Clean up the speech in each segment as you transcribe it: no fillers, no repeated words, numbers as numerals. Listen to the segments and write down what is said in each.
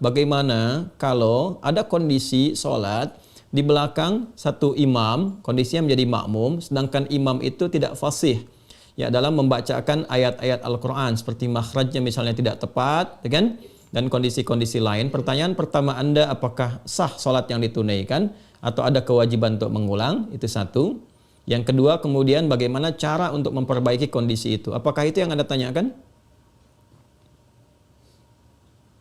bagaimana kalau ada kondisi sholat di belakang satu imam, kondisinya menjadi makmum, sedangkan imam itu tidak fasih ya dalam membacakan ayat-ayat Al-Quran, seperti makhrajnya misalnya tidak tepat, ya kan? Dan kondisi-kondisi lain. Pertanyaan pertama Anda, apakah sah sholat yang ditunaikan atau ada kewajiban untuk mengulang? Itu satu. Yang kedua, kemudian bagaimana cara untuk memperbaiki kondisi itu? Apakah itu yang Anda tanyakan?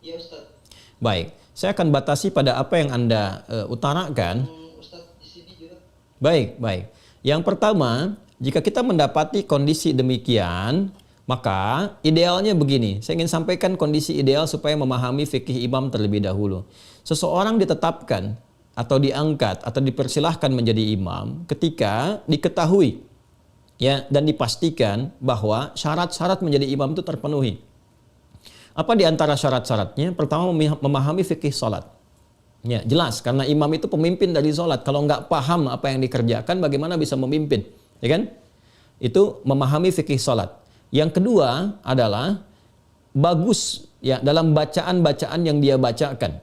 Ya Ustaz. Baik, saya akan batasi pada apa yang Anda utarakan. Ustaz di sini juga. Baik, baik. Yang pertama, jika kita mendapati kondisi demikian, maka idealnya begini. Saya ingin sampaikan kondisi ideal supaya memahami fikih imam terlebih dahulu. Seseorang ditetapkan atau diangkat atau dipersilahkan menjadi imam ketika diketahui ya dan dipastikan bahwa syarat-syarat menjadi imam itu terpenuhi. Apa di antara syarat-syaratnya? Pertama, memahami fikih salat. Ya, jelas karena imam itu pemimpin dari salat. Kalau nggak paham apa yang dikerjakan, bagaimana bisa memimpin? Ya kan? Itu memahami fikih salat. Yang kedua adalah bagus ya dalam bacaan-bacaan yang dia bacakan.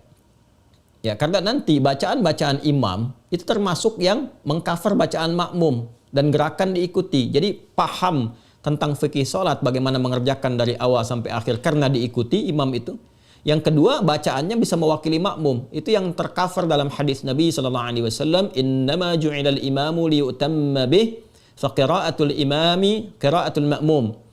Ya, karena nanti bacaan-bacaan imam itu termasuk yang mengcover bacaan makmum dan gerakan diikuti. Jadi paham tentang fikih salat, bagaimana mengerjakan dari awal sampai akhir karena diikuti imam itu. Yang kedua, bacaannya bisa mewakili makmum. Itu yang tercover dalam hadis Nabi sallallahu alaihi wasallam, "Innama ju'ilal imamu liyutamma bih, fa qira'atul imami qira'atul ma'mum."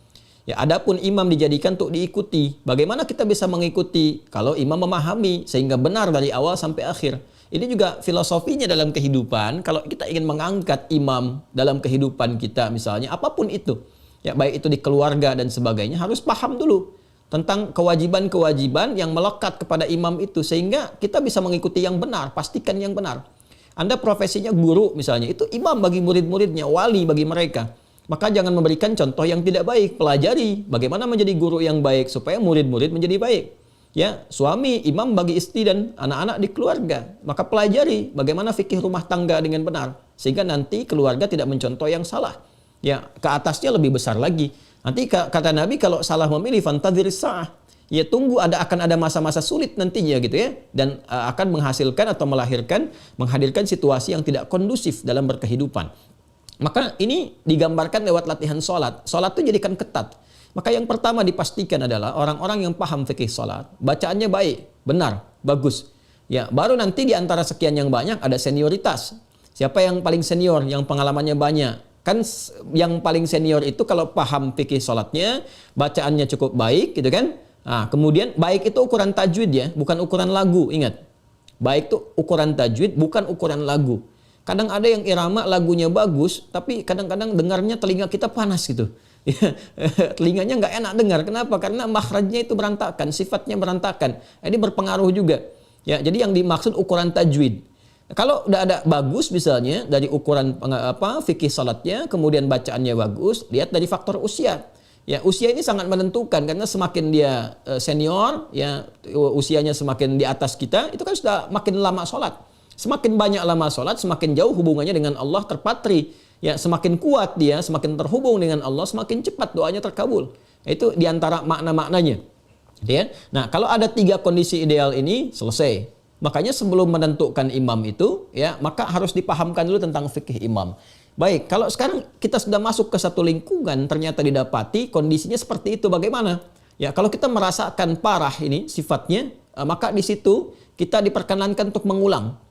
Ya, adapun imam dijadikan untuk diikuti. Bagaimana kita bisa mengikuti? Kalau imam memahami sehingga benar dari awal sampai akhir. Ini juga filosofinya dalam kehidupan. Kalau kita ingin mengangkat imam dalam kehidupan kita misalnya, apapun itu, ya baik itu di keluarga dan sebagainya, harus paham dulu tentang kewajiban-kewajiban yang melekat kepada imam itu sehingga kita bisa mengikuti yang benar, pastikan yang benar. Anda profesinya guru misalnya, itu imam bagi murid-muridnya, wali bagi mereka. Maka jangan memberikan contoh yang tidak baik, pelajari bagaimana menjadi guru yang baik supaya murid-murid menjadi baik. Ya, suami imam bagi istri dan anak-anak di keluarga. Maka pelajari bagaimana fikih rumah tangga dengan benar sehingga nanti keluarga tidak mencontoh yang salah. Ya, ke atasnya lebih besar lagi. Nanti kata Nabi kalau salah memilih fantadhir sa'ah. Ya, tunggu akan ada masa-masa sulit nantinya gitu ya, dan akan menghasilkan atau menghadirkan situasi yang tidak kondusif dalam berkehidupan. Maka ini digambarkan lewat latihan sholat. Sholat itu jadikan ketat. Maka yang pertama dipastikan adalah orang-orang yang paham fikih sholat, bacaannya baik, benar, bagus. Ya, baru nanti di antara sekian yang banyak ada senioritas. Siapa yang paling senior, yang pengalamannya banyak? Kan yang paling senior itu kalau paham fikih sholatnya, bacaannya cukup baik gitu kan. Nah, kemudian baik itu ukuran tajwid ya, bukan ukuran lagu, ingat. Baik itu ukuran tajwid, bukan ukuran lagu. Kadang ada yang irama lagunya bagus, tapi kadang-kadang dengarnya telinga kita panas gitu. Telinganya nggak enak dengar. Kenapa? Karena makhrajnya itu berantakan, sifatnya berantakan. Ini berpengaruh juga. Ya, jadi yang dimaksud ukuran tajwid. Kalau udah ada bagus misalnya dari ukuran fikih salatnya, kemudian bacaannya bagus, lihat dari faktor usia. Ya, usia ini sangat menentukan karena semakin dia senior, ya usianya semakin di atas kita, itu kan sudah makin lama sholat. Semakin banyak lama sholat, semakin jauh hubungannya dengan Allah terpatri. Ya, semakin kuat dia, semakin terhubung dengan Allah, semakin cepat doanya terkabul. Itu diantara makna-maknanya. Ya. Nah, kalau ada 3 kondisi ideal ini, selesai. Makanya sebelum menentukan imam itu, ya maka harus dipahamkan dulu tentang fikih imam. Baik, kalau sekarang kita sudah masuk ke satu lingkungan, ternyata didapati kondisinya seperti itu, bagaimana? Ya, kalau kita merasakan parah ini sifatnya, maka di situ kita diperkenankan untuk mengulang.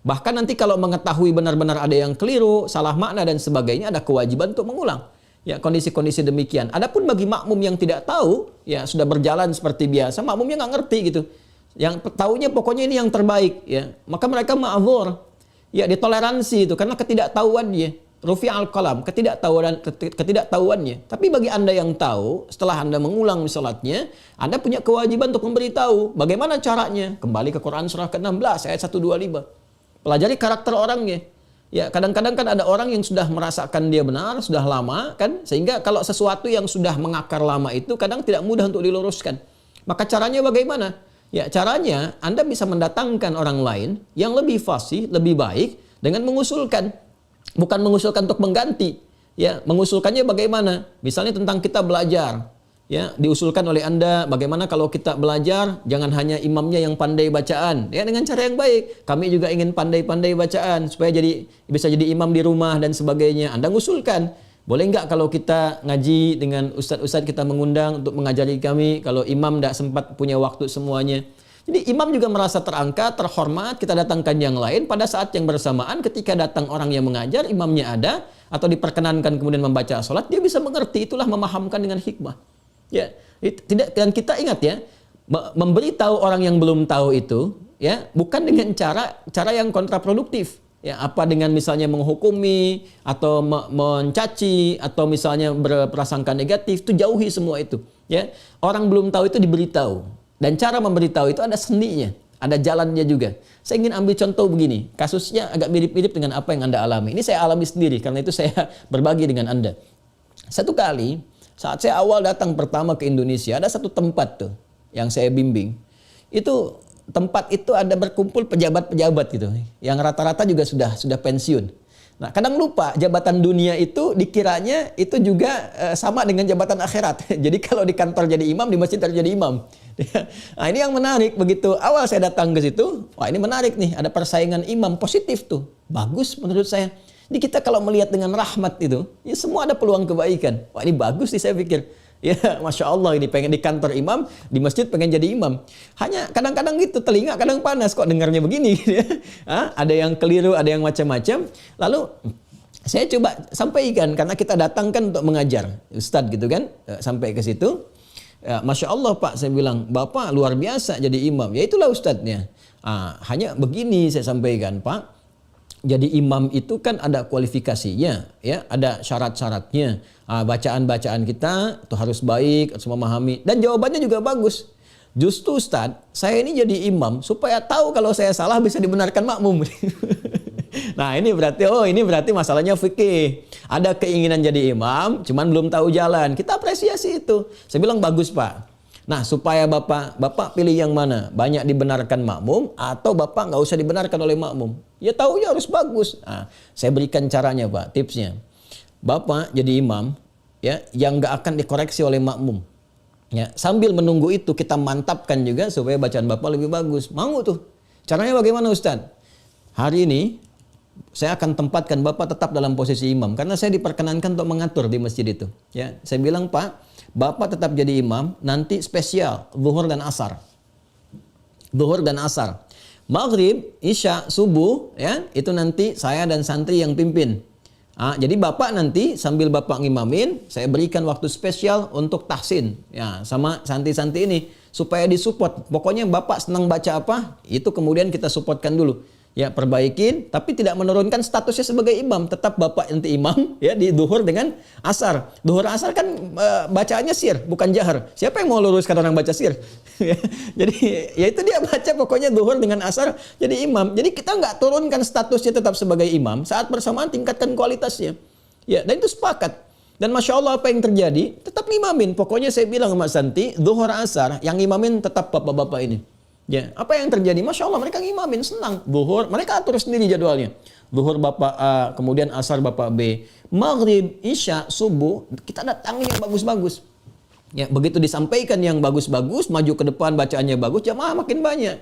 Bahkan nanti kalau mengetahui benar-benar ada yang keliru, salah makna dan sebagainya, ada kewajiban untuk mengulang. Ya, kondisi-kondisi demikian. Adapun bagi makmum yang tidak tahu, ya sudah berjalan seperti biasa, makmumnya nggak ngerti gitu. Yang tahunya pokoknya ini yang terbaik, ya. Maka mereka ma'dzur. Ya, ditoleransi itu karena ketidaktahuannya. Rufi'al qalam, ketidaktahuannya. Tapi bagi Anda yang tahu, setelah Anda mengulang salatnya, Anda punya kewajiban untuk memberitahu bagaimana caranya. Kembali ke Quran surah ke-16 ayat 125. Pelajari karakter orangnya. Ya, kadang-kadang kan ada orang yang sudah merasakan dia benar, sudah lama kan, sehingga kalau sesuatu yang sudah mengakar lama itu kadang tidak mudah untuk diluruskan. Maka caranya bagaimana? Ya, caranya Anda bisa mendatangkan orang lain yang lebih fasih, lebih baik dengan mengusulkan. Bukan mengusulkan untuk mengganti. Ya, mengusulkannya bagaimana? Misalnya tentang kita belajar. Ya, diusulkan oleh Anda bagaimana kalau kita belajar jangan hanya imamnya yang pandai bacaan, ya dengan cara yang baik. Kami juga ingin pandai-pandai bacaan supaya bisa jadi imam di rumah dan sebagainya. Anda ngusulkan, boleh nggak kalau kita ngaji dengan ustadz-ustadz kita mengundang untuk mengajari kami kalau imam tidak sempat punya waktu semuanya. Jadi imam juga merasa terangkat, terhormat, kita datangkan yang lain pada saat yang bersamaan ketika datang orang yang mengajar, imamnya ada atau diperkenankan kemudian membaca salat, dia bisa mengerti, itulah memahamkan dengan hikmah. Ya, tidak, dan kita ingat ya, memberitahu orang yang belum tahu itu ya bukan dengan cara yang kontraproduktif. Ya, apa dengan misalnya menghukumi atau mencaci atau misalnya berprasangka negatif, itu jauhi semua itu. Ya, orang belum tahu itu diberitahu, dan cara memberitahu itu ada seninya, ada jalannya juga. Saya ingin ambil contoh begini, kasusnya agak mirip-mirip dengan apa yang Anda alami. Ini saya alami sendiri, karena itu saya berbagi dengan Anda. Satu kali saat saya awal datang pertama ke Indonesia, ada satu tempat tuh yang saya bimbing. Itu tempat itu ada berkumpul pejabat-pejabat gitu, yang rata-rata juga sudah pensiun. Nah, kadang lupa jabatan dunia itu dikiranya itu juga sama dengan jabatan akhirat. Jadi kalau di kantor jadi imam, di masjid harus jadi imam. Nah, ini yang menarik, begitu awal saya datang ke situ, wah ini menarik nih, ada persaingan imam positif tuh, bagus menurut saya. Jadi kita kalau melihat dengan rahmat itu, ya semua ada peluang kebaikan. Wah ini bagus nih saya pikir. Ya Masya Allah, ini pengen di kantor imam, di masjid pengen jadi imam. Hanya kadang-kadang gitu, telinga kadang panas kok dengarnya begini. Ada yang keliru, ada yang macam-macam. Lalu saya coba sampaikan, karena kita datangkan untuk mengajar. Ustadz gitu kan, sampai ke situ. Ya, Masya Allah Pak, saya bilang, Bapak luar biasa jadi imam. Ya itulah Ustadznya. Hanya begini saya sampaikan Pak. Jadi imam itu kan ada kualifikasinya, ya, ada syarat-syaratnya. Bacaan-bacaan kita itu harus baik, harus memahami, dan jawabannya juga bagus. Justru Ustadz, saya ini jadi imam supaya tahu kalau saya salah bisa dibenarkan makmum. Nah ini berarti masalahnya fikih. Ada keinginan jadi imam, cuman belum tahu jalan. Kita apresiasi itu. Saya bilang bagus Pak. Nah supaya Bapak pilih yang mana? Banyak dibenarkan makmum atau Bapak nggak usah dibenarkan oleh makmum? Ya taunya harus bagus. Nah, saya berikan caranya Pak, tipsnya. Bapak jadi imam ya yang nggak akan dikoreksi oleh makmum. Ya, sambil menunggu itu kita mantapkan juga supaya bacaan Bapak lebih bagus. Mau tuh. Caranya bagaimana Ustadz? Hari ini saya akan tempatkan Bapak tetap dalam posisi imam karena saya diperkenankan untuk mengatur di masjid itu. Ya, saya bilang Pak, Bapak tetap jadi imam, nanti spesial zuhur dan asar. Zuhur dan asar. Maghrib, isya, subuh, ya itu nanti saya dan santri yang pimpin. Jadi Bapak nanti sambil Bapak ngimamin, saya berikan waktu spesial untuk tahsin, ya sama santri-santri ini supaya disupport. Pokoknya Bapak senang baca apa, itu kemudian kita supportkan dulu. Ya perbaikin, tapi tidak menurunkan statusnya sebagai imam. Tetap Bapak nanti imam ya di duhur dengan asar. Duhur asar kan bacaannya sir, bukan jahar. Siapa yang mau luruskan orang baca sir? Jadi ya itu dia baca pokoknya duhur dengan asar jadi imam. Jadi kita nggak turunkan statusnya tetap sebagai imam. Saat bersamaan tingkatkan kualitasnya. Ya dan itu sepakat. Dan Masya Allah apa yang terjadi? Tetap ngimamin. Pokoknya saya bilang sama Santi, duhur asar yang ngimamin tetap bapak-bapak ini. Ya, apa yang terjadi? Masya Allah mereka ngimamin senang. Zuhur mereka atur sendiri jadwalnya. Zuhur Bapak A, kemudian asar Bapak B. Maghrib, isya, subuh kita datangi yang bagus-bagus. Ya, begitu disampaikan yang bagus-bagus, maju ke depan bacaannya bagus, jamaah makin banyak.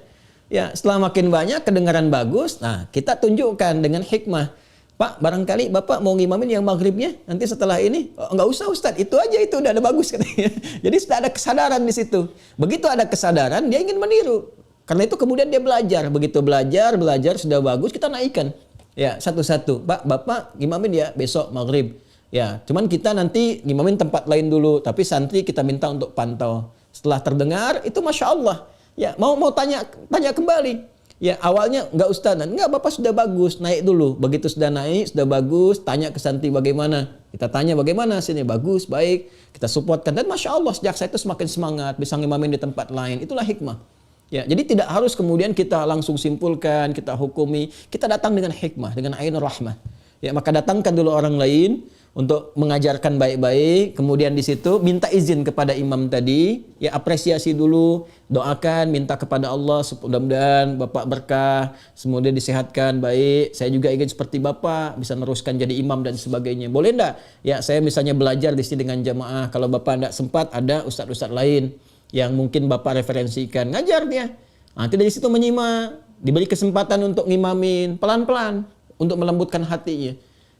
Ya, setelah makin banyak kedengaran bagus, nah kita tunjukkan dengan hikmah. Pak, barangkali Bapak mau ngimamin yang maghribnya nanti setelah ini? Oh, enggak usah Ustadz, itu aja itu udah ada bagus katanya. Jadi sudah ada kesadaran di situ. Begitu ada kesadaran, dia ingin meniru. Karena itu kemudian dia belajar. Begitu belajar sudah bagus, kita naikkan. Ya, satu-satu. Pak, Bapak ngimamin ya besok maghrib. Ya, cuman kita nanti ngimamin tempat lain dulu, tapi santri kita minta untuk pantau. Setelah terdengar, itu Masya Allah. Ya, mau tanya kembali. Ya awalnya enggak Ustaz, enggak Bapak sudah bagus, naik dulu. Begitu sudah naik, sudah bagus, tanya ke santri bagaimana. Kita tanya bagaimana hasilnya, bagus, baik. Kita supportkan dan Masya Allah sejak saya itu semakin semangat, bisa ngimamin di tempat lain. Itulah hikmah. Ya, jadi tidak harus kemudian kita langsung simpulkan, kita hukumi. Kita datang dengan hikmah, dengan ainur rahmah. Ya, maka datangkan dulu orang lain untuk mengajarkan baik-baik, kemudian di situ minta izin kepada imam tadi, ya apresiasi dulu, doakan, minta kepada Allah mudah-mudahan Bapak berkah, semoga disehatkan baik, saya juga ingin seperti Bapak, bisa meneruskan jadi imam dan sebagainya. Boleh enggak? Ya saya misalnya belajar di sini dengan jamaah, kalau Bapak enggak sempat ada ustadz-ustadz lain yang mungkin Bapak referensikan, ngajar dia. Nanti dari situ menyimak, diberi kesempatan untuk ngimamin, pelan-pelan, untuk melembutkan hatinya.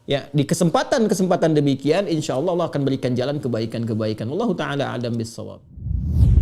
Ya, di kesempatan-kesempatan demikian insya Allah Allah akan berikan jalan kebaikan-kebaikan. Wallahu taala a'lam bissawab.